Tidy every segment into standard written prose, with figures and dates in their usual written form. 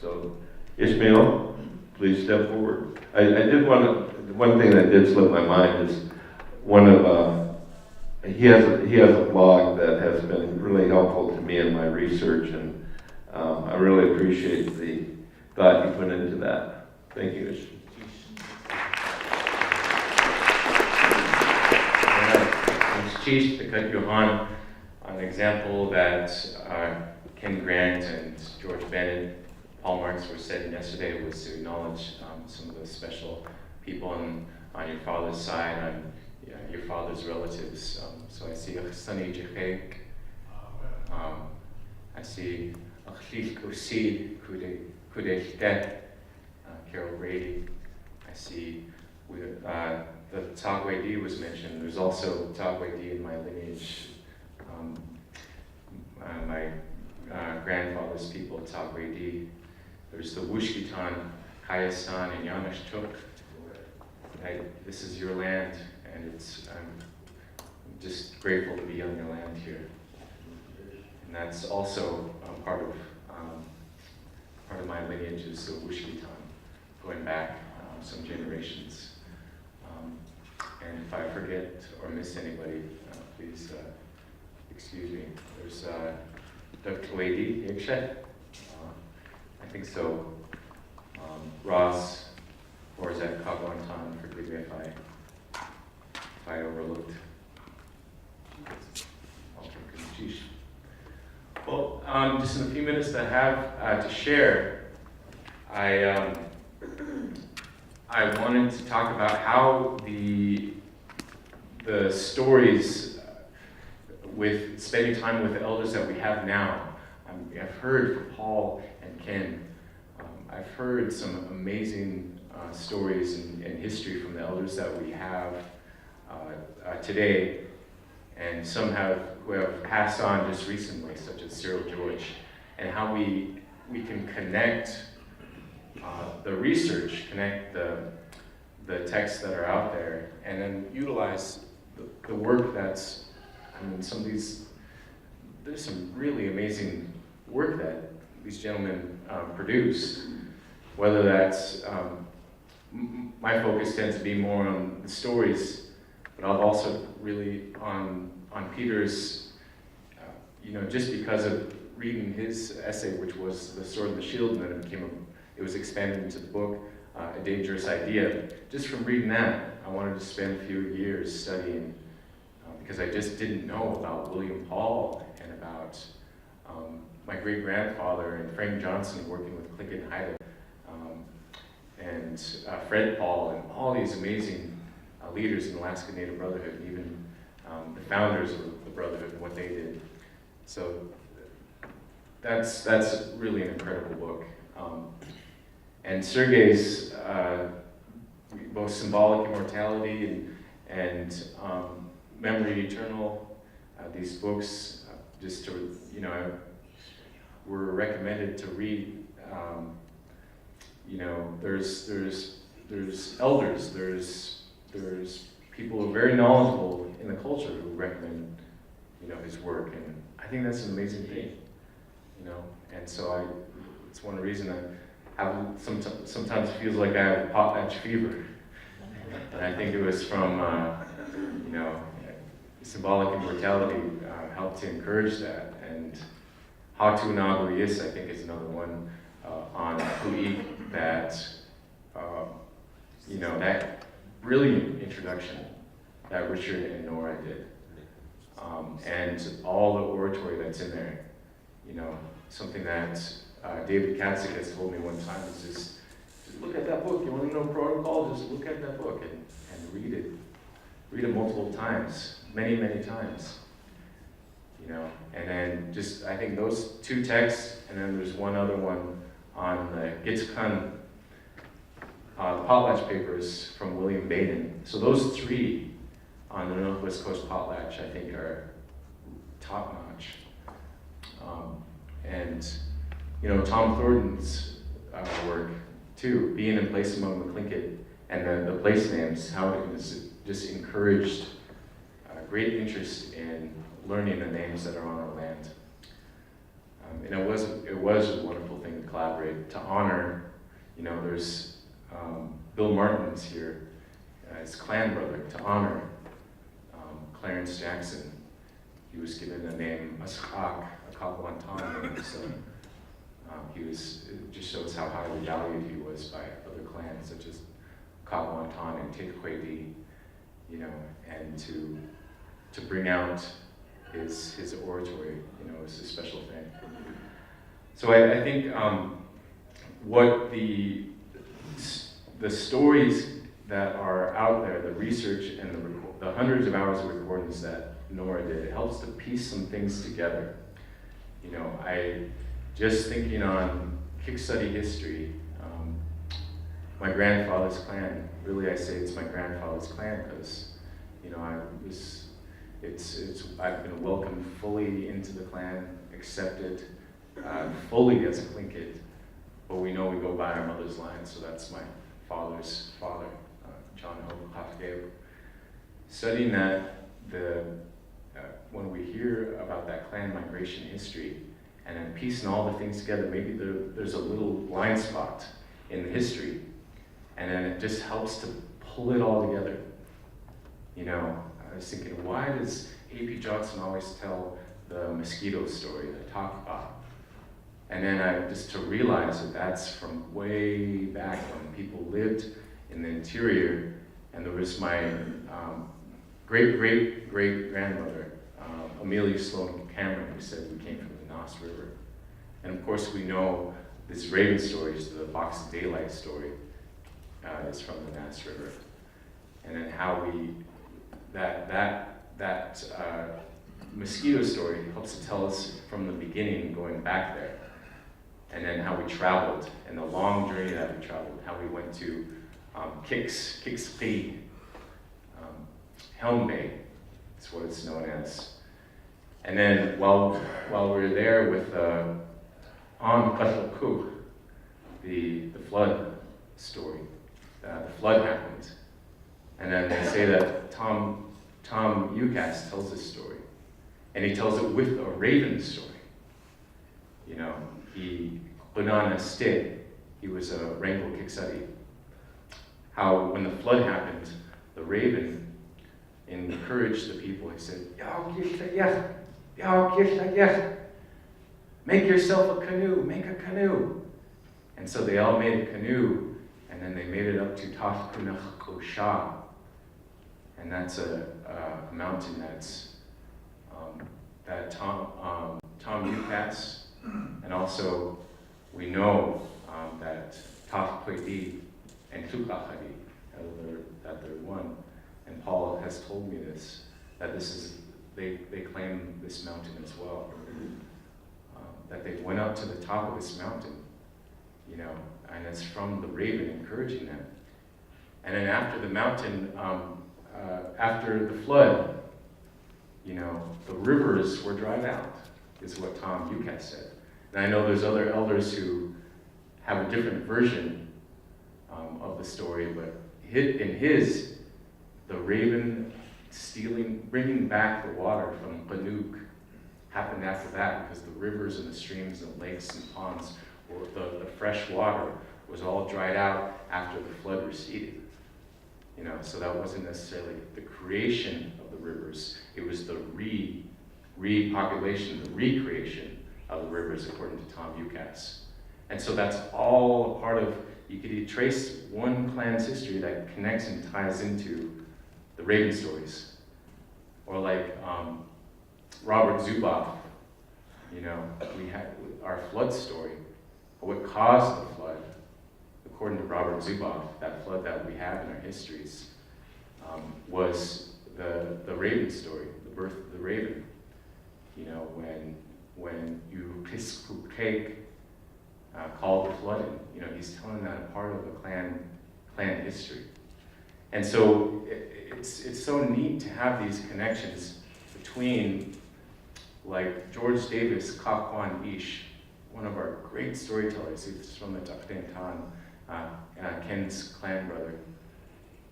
So, Ishmael, please step forward. I did one thing that did slip my mind is one of, he has a blog that has been really helpful to me in my research, and I really appreciate the thought you put into that. Thank you, Ishmael. Thanks, to cut you on an example that Ken Grant and George Bennett, Paul Marx were said yesterday was to acknowledge some of the special people on your father's side, on your father's relatives. So I see Sonny Jehek, I see Achlich Kusid, Kudeshtet, Carol Brady. I see the Tagwe D was mentioned. There's also Tagwe D in my lineage. My grandfather's people, Tagwe D. There's the Wushkitan, Kayasan, and Yanish Tuk. This is your land, and I'm just grateful to be on your land here. And that's also part of my lineage is the Wushkitan, going back some generations. And if I forget or miss anybody, please excuse me. There's Dr. Wadi Yakshet. I think so. Ross, or is that Kagwantan? Forgive me if I overlooked. Well, just in a few minutes that I have to share, I wanted to talk about how the stories with spending time with the elders that we have now. I've heard from Paul and Ken. I've heard some amazing stories and history from the elders that we have today, and some who have passed on just recently, such as Cyril George, and how we can connect the research, connect the texts that are out there, and then utilize the work that's, there's some really amazing work that these gentlemen produce. Whether that's, my focus tends to be more on the stories, but I've also really on Peter's, just because of reading his essay, which was The Sword and the Shield, and then it was expanded into the book, A Dangerous Idea. Just from reading that, I wanted to spend a few years studying, because I just didn't know about William Paul and about my great-grandfather and Frank Johnson working with Clinton Haida, and Fred Paul, and all these amazing leaders in the Alaska Native Brotherhood, and even the founders of the Brotherhood and what they did. So that's really an incredible book. And Sergei's both Symbolic Immortality and Memory Eternal, these books, just to, were recommended to read. There's elders, there's people who are very knowledgeable in the culture who recommend, his work, and I think that's an amazing thing, and so it's one reason I have sometimes feels like I have potlatch fever, and I think it was from, Symbolic Immortality helped to encourage that, and Hatu Naguyis, I think, is another one on Pu'ik that, that brilliant introduction that Richard and Nora did. And all the oratory that's in there, something that David Katzig has told me one time is just look at that book. You want to know protocol? Just look at that book and read it. Read it multiple times, many, many times. And then just, I think those two texts, and then there's one other one on the Gitzikan, potlatch papers from William Baden. So those three on the Northwest Coast potlatch, I think, are top-notch. And Tom Thornton's work too, being in place among the Tlingit, and the place names, how it has just encouraged great interest in learning the names that are on our land. And it was a wonderful thing to collaborate to honor, there's Bill Martin's here, his clan brother, to honor Clarence Jackson. He was given the name SOK, a Kaguantan, so it just shows how highly valued he was by other clans such as Kaguantan and Tikhuedi, and to bring out his oratory, is a special thing. So I think what the stories that are out there, the research and the hundreds of hours of recordings that Nora did, it helps to piece some things together. I just thinking on kick study history, my grandfather's clan. Really, I say it's my grandfather's clan because, I've been welcomed fully into the clan, accepted fully as a Tlingit, but we know we go by our mother's line, so that's my father's father, John Hafgeb. Studying that, when we hear about that clan migration history, and then piecing all the things together, maybe there's a little blind spot in the history, and then it just helps to pull it all together. I was thinking, why does A.P. Johnson always tell the mosquito story, the Takba? And then to realize that that's from way back when people lived in the interior, and there was my great-great-great-grandmother, Amelia Sloan Cameron, who said we came from the Nass River. And of course we know this raven story, the Box of Daylight story, is from the Nass River. And then how that mosquito story helps to tell us from the beginning, going back there. And then how we traveled, and the long journey that we traveled, how we went to Kiks Helm Bay, is what it's known as. And then while we were there with on Qatlaqu, the flood story, the flood happened. And then they say that Tom Ucas tells this story, and he tells it with a raven story. He was a Rainbow Kiksadi. How when the flood happened, the raven encouraged the people. He said, make yourself a canoe, make a canoe. And so they all made a canoe, and then they made it up to Tafkunakosha. And that's a mountain that Tom Ucas, and also we know that Tafkwedi and Tukahadi, that they're one. And Paul has told me this, that they claim this mountain as well. That they went up to the top of this mountain, and it's from the raven encouraging them. And then after the mountain, after the flood, the rivers were dried out, is what Tom Ucas said. And I know there's other elders who have a different version of the story, but the raven bringing back the water from Banuk happened after that, because the rivers and the streams and lakes and ponds, or the fresh water was all dried out after the flood receded. So that wasn't necessarily the creation of the rivers, it was the repopulation, the recreation of the rivers, according to Tom Ucas. And so that's all a part of, you could trace one clan's history that connects and ties into the raven stories. Or like Robert Zuboff, we had our flood story. But what caused the flood, according to Robert Zuboff, that flood that we have in our histories, was the raven story, the birth of the raven. When Ukiskukake called the flooding, he's telling that a part of the clan history. And so it's so neat to have these connections between, like George Davis Kakwan Ish, one of our great storytellers. He's from the Takdentan, Ken's clan brother.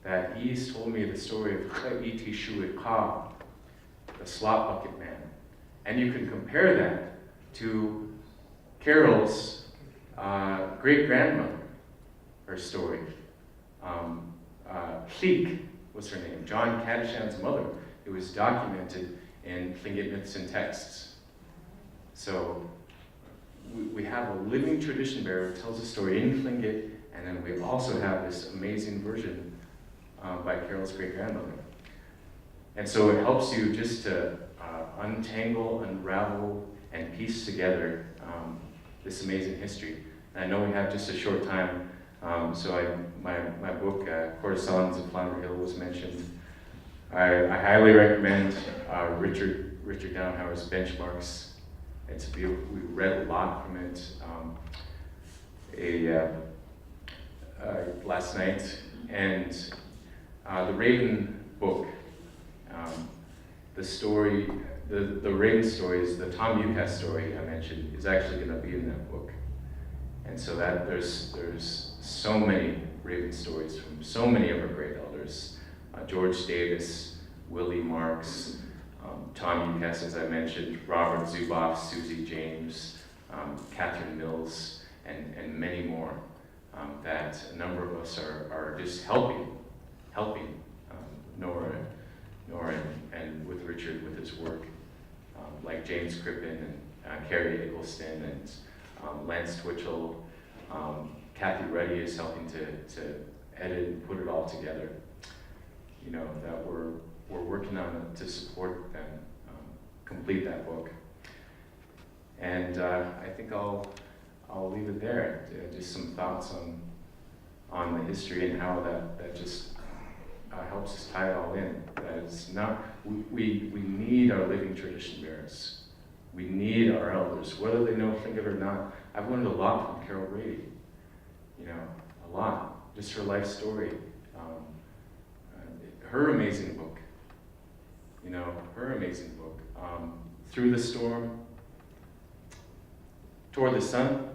That he's told me the story of Ka'iti Shuika, the slop bucket man. And you can compare that to carols great-grandmother, her story. Tlingit was her name, John Kadishan's mother. It was documented in Tlingit myths and texts. So we have a living tradition bearer who tells a story in Tlingit, and then we also have this amazing version by Carol's great-grandmother. And so it helps you just to untangle, unravel, and piece together this amazing history. And I know we have just a short time, so my book, Courtesans of Flounder Hill, was mentioned. I highly recommend Richard Downhauer's Benchmarks. It's beautiful. We read a lot from it last night. And the Raven book, the story, the Raven story is the Tom Ucas story I mentioned is actually going to be in that book. And so that there's so many Raven stories from so many of our great elders. George Davis, Willie Marks, Tom Ucas, as I mentioned, Robert Zuboff, Susie James, Catherine Mills, and many more that a number of us are just helping Nora and with Richard with his work, like James Crippen and Carrie Eggleston and Lance Twitchell. Kathy Reddy is helping to edit and put it all together. You know, that we're working on it to support them complete that book. And I think I'll leave it there. Just some thoughts on the history and how that just helps us tie it all in. That it's not, we need our living tradition bearers. We need our elders, whether they know Tlingit or not. I've learned a lot from Carol Brady, you know, a lot. Just her life story. Her amazing book, you know, her amazing book. Through the Storm, Toward the Sun,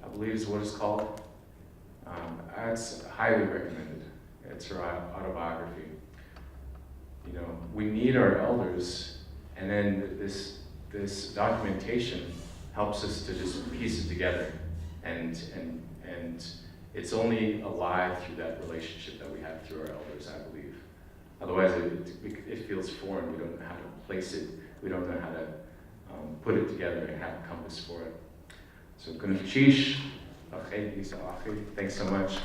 I believe is what it's called. It's highly recommended. It's her autobiography. You know, we need our elders, and then this documentation helps us to just piece it together, and it's only alive through that relationship that we have through our elders, I believe. Otherwise, it feels foreign. We don't know how to place it. We don't know how to put it together and have a compass for it. So, thanks so much.